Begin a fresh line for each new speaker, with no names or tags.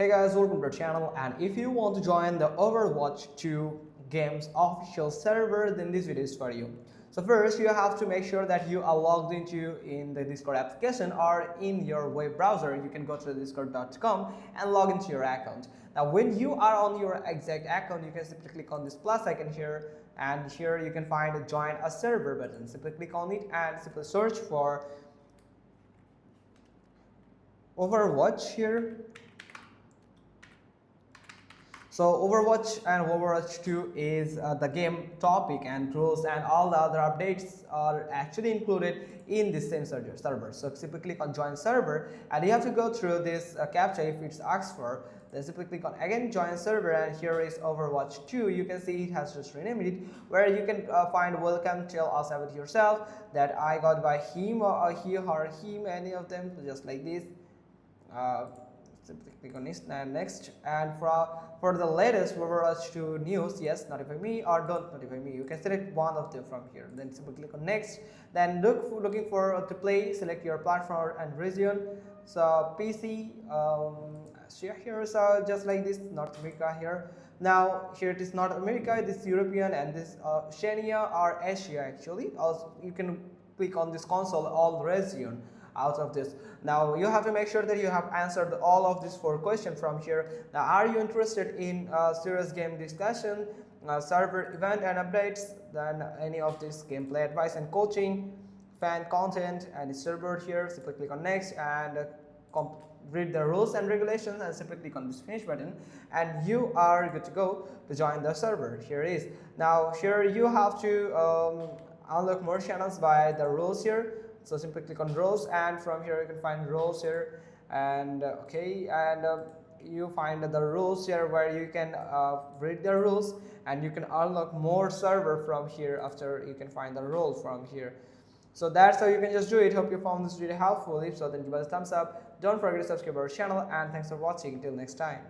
Hey guys, welcome to our channel, and if you want to join the Overwatch 2 games official server, then this video is for you. So first you have to make sure that you are logged into in the Discord application or in your web browser. You can go to discord.com and log into your account. Now when you are on your exact account, you can simply click on this plus icon here, and here you can find a join a server button. Simply click on it and simply search for Overwatch here. So Overwatch and Overwatch 2 is the game topic, and rules and all the other updates are actually included in this same server. So simply click on join server, and you have to go through this captcha if it's asked for. Then simply click on again join server, and here is Overwatch 2. You can see it has just renamed it, where you can find welcome, tell us about yourself, that I got by him or he or him, any of them, just like this. Simply click on next and next, and for the latest Overwatch 2 news, yes, notify me or don't notify me. You can select one of them from here. Then simply click on next. Then looking for to play, select your platform and region. So PC, here, so just like this, North America here. Now here it is North America, this European, and this Oceania or Asia actually. Also you can click on this console all region out of this. Now you have to make sure that you have answered all of these 4 questions from here. Now, are you interested in serious game discussion, server event and updates, then any of this gameplay advice and coaching, fan content and server here? Simply click on next and read the rules and regulations, and simply click on this finish button, and you are good to go to join the server. Here it is. Now here you have to unlock more channels by the rules here. So simply click on roles, and from here you can find roles here, and you find the rules here where you can read the rules, and you can unlock more server from here after you can find the role from here. So that's how you can just do it. Hope you found this video helpful. If so, then give us a thumbs up. Don't forget to subscribe our channel, and thanks for watching. Till next time.